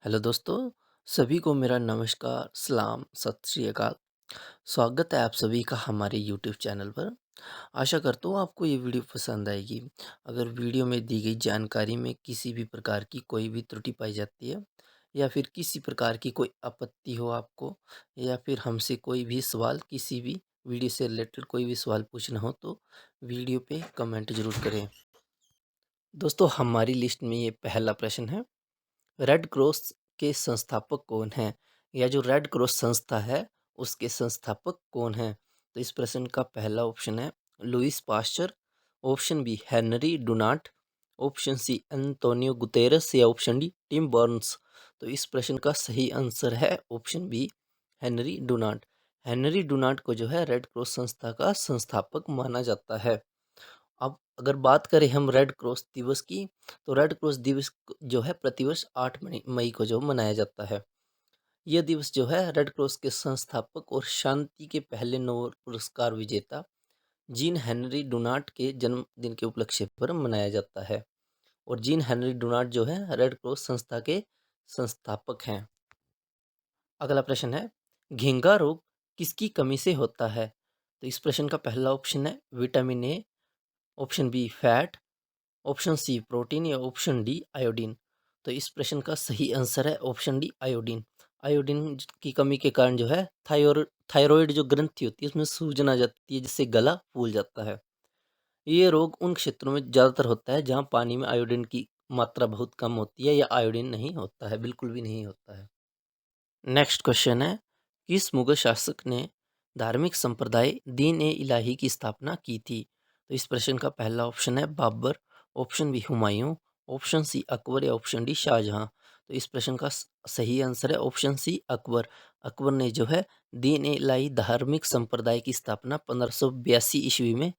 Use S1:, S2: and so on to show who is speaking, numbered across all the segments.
S1: Hello दोस्तों, सभी को मेरा नमस्कार, सलाम, सत श्री अकाल। स्वागत है आप सभी का हमारे यूट्यूब चैनल पर। आशा करता हूँ आपको ये वीडियो पसंद आएगी। अगर वीडियो में दी गई जानकारी में किसी भी प्रकार की कोई भी त्रुटि पाई जाती है या फिर किसी प्रकार की कोई आपत्ति हो आपको या फिर हमसे कोई भी सवाल किसी भी वीडियो से रिलेटेड कोई भी सवाल पूछना हो तो वीडियो पे कमेंट ज़रूर करें। दोस्तों हमारी लिस्ट में ये पहला प्रश्न है, रेड क्रॉस के संस्थापक कौन हैं? या जो रेड क्रॉस संस्था है, उसके संस्थापक कौन हैं? तो इस प्रश्न का पहला ऑप्शन है Louis Pasteur, option B Henry Dunant, option C Antonio Guterres या ऑप्शन डी टिम बर्न्स। तो इस प्रश्न का सही आंसर है option B Henry Dunant. Henry Dunant को जो है रेड क्रॉस संस्था का संस्थापक माना जाता है। अब अगर बात करें हम रेड क्रॉस दिवस की, तो रेड क्रॉस दिवस जो है प्रतिवर्ष 8 मई मई को जो मनाया जाता है। यह दिवस जो है रेड क्रॉस के संस्थापक और शांति के पहले नोबेल पुरस्कार विजेता जीन हेनरी डुनांट के जन्मदिन के उपलक्ष्य पर मनाया जाता है। और जीन हेनरी डुनांट जो है रेड क्रॉस संस्था के संस्थापक हैं। अगला प्रश्न है, घिंगा रोग किसकी कमी से होता है? तो इस प्रश्न का पहला ऑप्शन है vitamin A, option B fat, option C protein या ऑप्शन डी आयोडीन। तो इस प्रश्न का सही आंसर है ऑप्शन डी आयोडीन। आयोडीन की कमी के कारण जो है थायराइड जो ग्रंथि होती है उसमें सूजन आ जाती है जिससे गला फूल जाता है। ये रोग उन क्षेत्रों में ज़्यादातर होता है जहाँ पानी में आयोडीन की मात्रा बहुत कम होती है या आयोडीन नहीं होता है, बिल्कुल भी नहीं होता है। नेक्स्ट क्वेश्चन है, किस मुगल शासक ने धार्मिक संप्रदाय दीन ए इलाही की स्थापना की थी? तो इस प्रश्न का पहला ऑप्शन है Babur, option B Humayun, option C Akbar या ऑप्शन डी शाहजहां। तो इस प्रश्न का सही आंसर है ऑप्शन सी अकबर। अकबर ने जो है दीन ए इलाही धार्मिक संप्रदाय की स्थापना 1582 ईस्वी में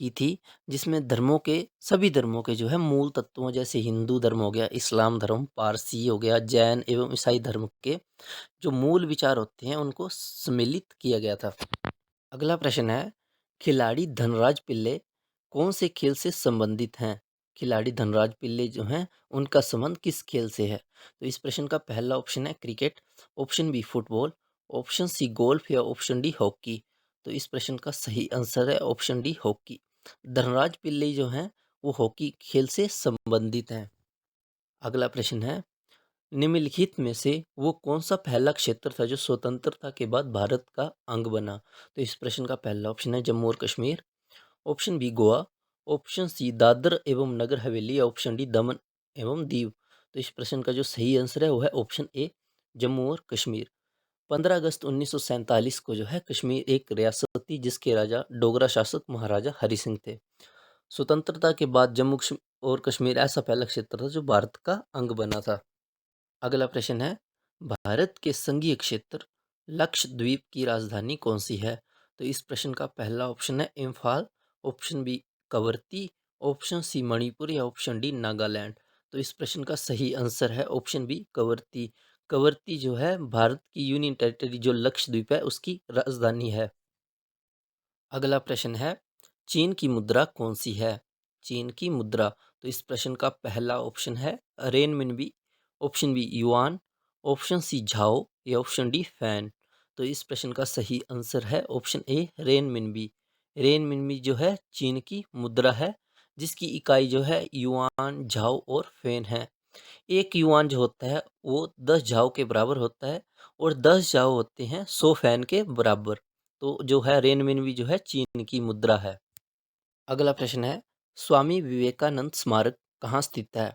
S1: की थी, जिसमें धर्मों के सभी धर्मों के जो है मूल तत्वों जैसे हिंदू धर्म हो गया, इस्लाम धर्म, पारसी हो गया, जैन एवं ईसाई धर्म के जो मूल विचार होते हैं उनको सम्मिलित किया गया था। अगला प्रश्न है, खिलाड़ी धनराज पिल्ले कौन से खेल से संबंधित हैं? खिलाड़ी धनराज पिल्ले जो हैं उनका संबंध किस खेल से है? तो इस प्रश्न का पहला ऑप्शन है cricket, option B football, option C golf या ऑप्शन डी हॉकी। तो इस प्रश्न का सही आंसर है option D hockey. Dhanraj Pillay जो हैं वो हॉकी खेल से संबंधित हैं। अगला प्रश्न है, निम्नलिखित में से वो कौन सा पहला क्षेत्र था जो स्वतंत्रता के बाद भारत का अंग बना? तो इस प्रश्न का पहला ऑप्शन है जम्मू और Kashmir, option B Goa, option C Dadra एवं नगर हवेली या ऑप्शन डी दमन एवं दीव। तो इस प्रश्न का जो सही आंसर है वो है ऑप्शन ए जम्मू और कश्मीर। 15 अगस्त 1947 को जो है कश्मीर एक रियासत थी जिसके राजा डोगरा शासक महाराजा हरि सिंह थे। स्वतंत्रता के बाद और कश्मीर ऐसा पहला क्षेत्र था जो भारत का अंग बना था। अगला प्रश्न है, भारत के संघीय क्षेत्र लक्षद्वीप की राजधानी कौन सी है? तो इस प्रश्न का पहला ऑप्शन है Imphal, option B Kavaratti, option C Manipur या ऑप्शन डी नागालैंड। तो इस प्रश्न का सही आंसर है ऑप्शन बी कवरत्ती। कवरत्ती जो है भारत की यूनियन टेरिटरी जो लक्षद्वीप है उसकी राजधानी है। अगला प्रश्न है, चीन की मुद्रा कौन सी है? चीन की मुद्रा, तो इस प्रश्न का पहला ऑप्शन है renminbi, option B yuan, option C jiao या ऑप्शन डी फैन। तो इस प्रश्न का सही आंसर है ऑप्शन ए रेनमिनबी। रेनमिनबी जो है चीन की मुद्रा है जिसकी इकाई जो है युआन, झाओ और फैन है। एक युआन जो होता है वो 10 झाओ के बराबर होता है और 10 झाओ होते हैं 100 फैन के बराबर। तो जो है रेनमिनबी जो है चीन की मुद्रा है। अगला प्रश्न है, स्वामी विवेकानंद स्मारक कहाँ स्थित है?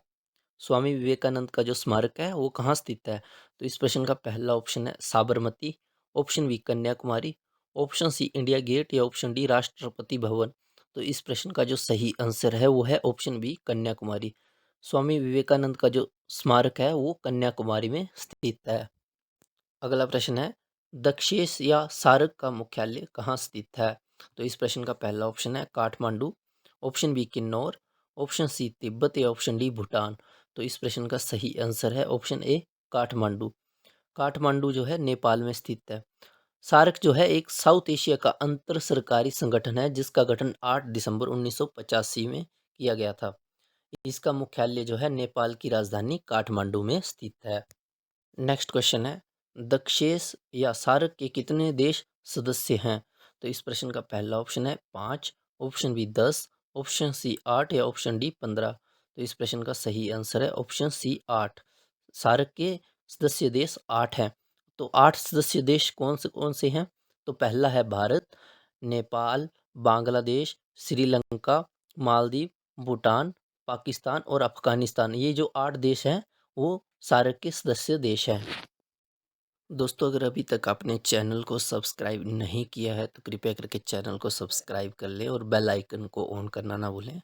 S1: स्वामी विवेकानंद का जो स्मारक है वो कहाँ स्थित है? तो इस प्रश्न का पहला ऑप्शन है Sabarmati, option B Kanyakumari, option C India gate या ऑप्शन डी राष्ट्रपति भवन। तो इस प्रश्न का जो सही आंसर है वो है ऑप्शन बी कन्याकुमारी। स्वामी विवेकानंद का जो स्मारक है वो कन्याकुमारी में स्थित है। अगला प्रश्न है, दक्षेश या सारक का मुख्यालय कहाँ स्थित है? तो इस प्रश्न का पहला ऑप्शन है Kathmandu, option B Kinnaur, option C Tibet या ऑप्शन डी भूटान। तो इस प्रश्न का सही आंसर है ऑप्शन ए काठमांडू। काठमांडू जो है नेपाल में स्थित है। सार्क जो है एक साउथ एशिया का अंतर सरकारी संगठन है जिसका गठन 8 दिसंबर 1985 में किया गया था। इसका मुख्यालय जो है नेपाल की राजधानी काठमांडू में स्थित है। नेक्स्ट क्वेश्चन है, दक्षेस या सार्क के कितने देश सदस्य हैं? तो इस प्रश्न का पहला ऑप्शन है 5, ऑप्शन बी 10, ऑप्शन सी 8 या ऑप्शन डी 15। तो इस प्रश्न का सही आंसर है ऑप्शन सी 8। सार्क के सदस्य देश 8 हैं। तो 8 सदस्य देश कौन से हैं? तो पहला है भारत, नेपाल, बांग्लादेश, श्रीलंका, मालदीव, भूटान, पाकिस्तान और अफगानिस्तान। ये जो 8 देश हैं वो सार्क के सदस्य देश हैं। दोस्तों, अगर अभी तक आपने चैनल को सब्सक्राइब नहीं किया है तो कृपया करके चैनल को सब्सक्राइब कर लें और बेल आइकन को ऑन करना ना भूलें।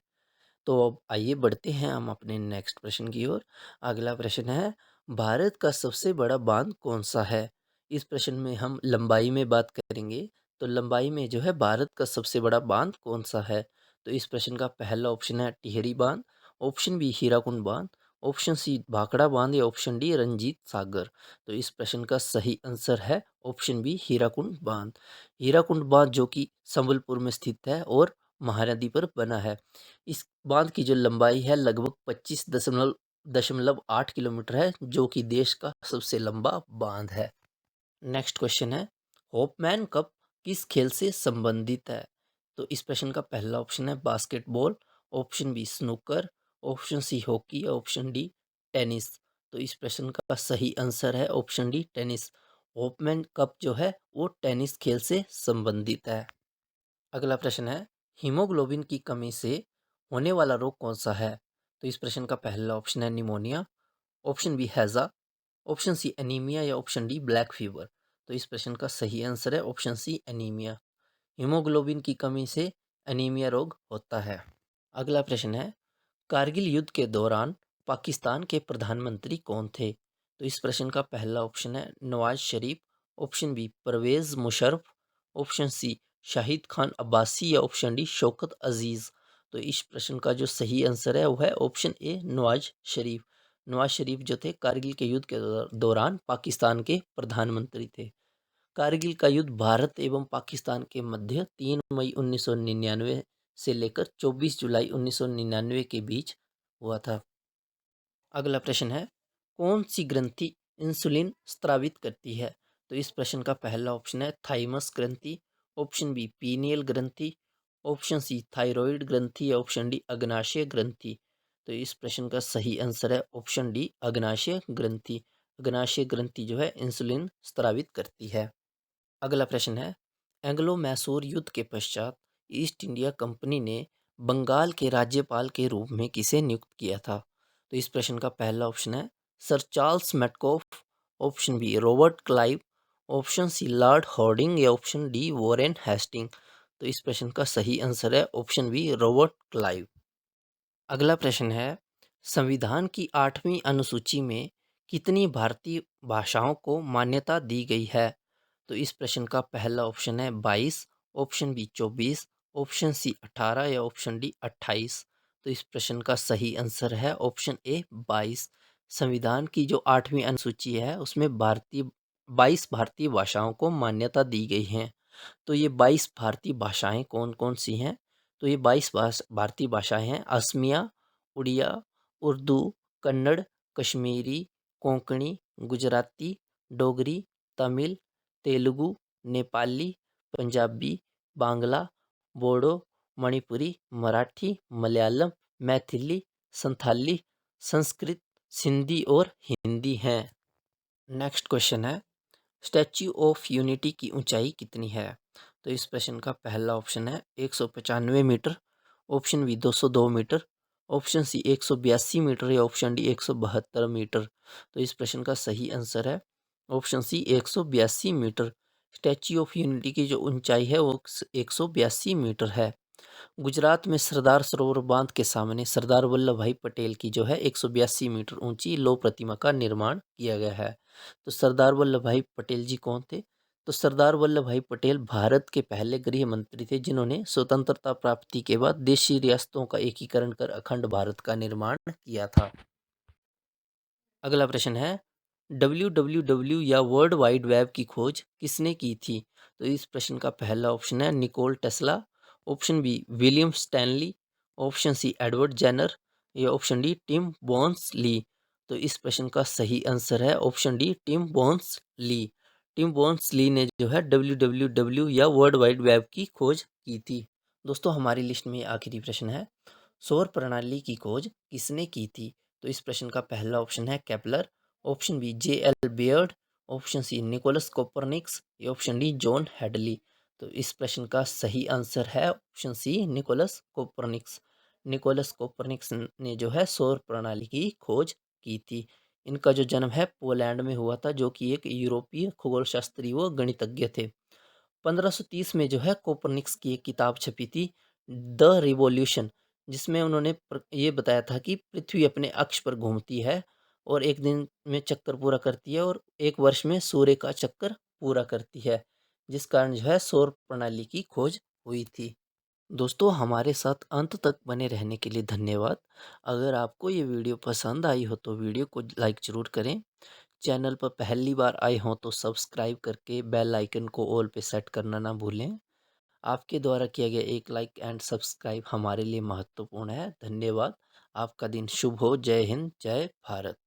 S1: तो अब आइए बढ़ते हैं हम अपने नेक्स्ट प्रश्न की ओर। अगला प्रश्न है, भारत का सबसे बड़ा बांध कौन सा है? इस प्रश्न में हम लंबाई में बात करेंगे। तो लंबाई में जो है भारत का सबसे बड़ा बांध कौन सा है? तो इस प्रश्न का पहला ऑप्शन है टिहरी बांध, ऑप्शन बी हीराकुंड बांध, ऑप्शन सी भाखड़ा बांध या ऑप्शन डी रंजीत सागर। तो इस प्रश्न का सही आंसर है ऑप्शन बी हीराकुंड बांध। हीराकुंड बांध जो कि संबलपुर में स्थित है और महानदी पर बना है। इस बांध की जो लंबाई है लगभग 25.8 किलोमीटर है, जो कि देश का सबसे लंबा बांध है। नेक्स्ट क्वेश्चन है, होपमैन कप किस खेल से संबंधित है? तो इस प्रश्न का पहला ऑप्शन है basketball, option B snooker, option C hockey या ऑप्शन डी टेनिस। तो इस प्रश्न का सही आंसर है option D tennis. Hopman cup जो है वो टेनिस खेल से संबंधित है। अगला प्रश्न है, हीमोग्लोबिन की कमी से होने वाला रोग कौन सा है? तो इस प्रश्न का पहला ऑप्शन है निमोनिया, ऑप्शन बी हैजा, ऑप्शन सी एनीमिया या ऑप्शन डी ब्लैक फीवर। तो इस प्रश्न का सही आंसर है ऑप्शन सी एनीमिया। हीमोग्लोबिन की कमी से एनीमिया रोग होता है। अगला प्रश्न है, कारगिल युद्ध के दौरान पाकिस्तान के प्रधानमंत्री कौन थे? तो इस प्रश्न का पहला ऑप्शन है Nawaz Sharif, option B Pervez Musharraf, option C Shahid Khan Abbasi या ऑप्शन डी शौकत अजीज। तो इस प्रश्न का जो सही आंसर है वो है ऑप्शन ए नवाज शरीफ। नवाज शरीफ जो थे कारगिल के युद्ध के दौरान पाकिस्तान के प्रधानमंत्री थे। कारगिल का युद्ध भारत एवं पाकिस्तान के मध्य 3 मई 1999 से लेकर 24 जुलाई 1999 के बीच हुआ था। अगला प्रश्न है, कौन सी ग्रंथि इंसुलिन स्रावित करती है? तो इस प्रश्न का पहला ऑप्शन है थाइमस ग्रंथि, ऑप्शन बी पीनियल ग्रंथि, ऑप्शन सी थायराइड ग्रंथि या ऑप्शन डी अग्नाशय ग्रंथि। तो इस प्रश्न का सही आंसर है ऑप्शन डी अग्नाशय ग्रंथि। अग्नाशय ग्रंथि जो है इंसुलिन स्रावित करती है। अगला प्रश्न है, एंग्लो मैसूर युद्ध के पश्चात ईस्ट इंडिया कंपनी ने बंगाल के राज्यपाल के रूप में किसे नियुक्त किया था? तो इस प्रश्न का पहला ऑप्शन है sir Charles Metcalfe, option B Robert Clive, option C lord Harding या ऑप्शन डी वॉरेन हेस्टिंग। तो इस प्रश्न का सही आंसर है ऑप्शन बी रॉबर्ट क्लाइव। अगला प्रश्न है, संविधान की 8वीं अनुसूची में कितनी भारतीय भाषाओं को मान्यता दी गई है? तो इस प्रश्न का पहला ऑप्शन है 22, ऑप्शन बी 24, ऑप्शन सी 18 या ऑप्शन डी 28। तो इस प्रश्न का सही आंसर है ऑप्शन ए 22। संविधान की जो 8वीं अनुसूची है उसमें 22 भारतीय भाषाओं को मान्यता दी गई है। तो ये 22 भारतीय भाषाएं कौन कौन सी हैं? तो ये 22 भारतीय भाषाएं हैं असमिया, उड़िया, उर्दू, कन्नड़, कश्मीरी, कोंकणी, गुजराती, डोगरी, तमिल, तेलुगु, नेपाली, पंजाबी, बांग्ला, बोडो, मणिपुरी, मराठी, मलयालम, मैथिली, संथाली, संस्कृत, सिंधी और हिंदी हैं। नेक्स्ट क्वेश्चन है, स्टैच्यू ऑफ यूनिटी की ऊंचाई कितनी है? तो इस प्रश्न का पहला ऑप्शन है 195 metre, option B 202 metre, option C 182 metre या ऑप्शन डी 172 मीटर। तो इस प्रश्न का सही आंसर है option C 182 metre. Statue of Unity की जो ऊंचाई है वो 182 मीटर है। गुजरात में सरदार सरोवर बांध के सामने सरदार वल्लभ भाई पटेल की जो है 182 मीटर ऊंची लौह प्रतिमा का निर्माण किया गया है। तो सरदार वल्लभ भाई पटेल जी कौन थे? तो सरदार वल्लभ भाई पटेल भारत के पहले गृह मंत्री थे जिन्होंने स्वतंत्रता प्राप्ति के बाद देशी रियासतों का एकीकरण कर अखंड भारत का निर्माण किया था। अगला प्रश्न है, WWW या वर्ल्ड वाइड वेब की खोज किसने की थी? तो इस प्रश्न का पहला ऑप्शन है Nikola Tesla, option B William Stanley, option C Edward Jenner या option D Tim Berners Lee. तो इस प्रश्न का सही आंसर है option D, Tim Berners Lee. Tim Berners Lee ने जो है डब्ल्यू या वर्ल्ड वाइड वेब की खोज की थी। दोस्तों हमारी लिस्ट में आखिरी प्रश्न है, सौर प्रणाली की खोज किसने की थी? तो इस प्रश्न का पहला ऑप्शन है Kepler, option B J L Baird, option C Nicolaus Copernicus, या ऑप्शन डी जॉन हेडली। तो इस प्रश्न का सही आंसर है ऑप्शन सी, निकोलस कोपरनिक्स। निकोलस कोपरनिक्स ने जो है सौर प्रणाली की खोज की थी। इनका जो जन्म है पोलैंड में हुआ था, जो कि एक यूरोपीय खगोलशास्त्री व गणितज्ञ थे। 1530 में जो है कोपरनिक्स की एक किताब छपी थी, द रिवॉल्यूशन, जिसमें उन्होंने ये बताया था कि पृथ्वी अपने अक्ष पर घूमती है और एक दिन में चक्कर पूरा करती है और एक वर्ष में सूर्य का चक्कर पूरा करती है, जिस कारण जो है सौर प्रणाली की खोज हुई थी। दोस्तों हमारे साथ अंत तक बने रहने के लिए धन्यवाद। अगर आपको ये वीडियो पसंद आई हो तो वीडियो को लाइक ज़रूर करें। चैनल पर पहली बार आए हों तो सब्सक्राइब करके बेल आइकन को ऑल पे सेट करना ना भूलें। आपके द्वारा किया गया एक लाइक एंड सब्सक्राइब हमारे लिए महत्वपूर्ण है। धन्यवाद। आपका दिन शुभ हो। जय हिंद, जय भारत।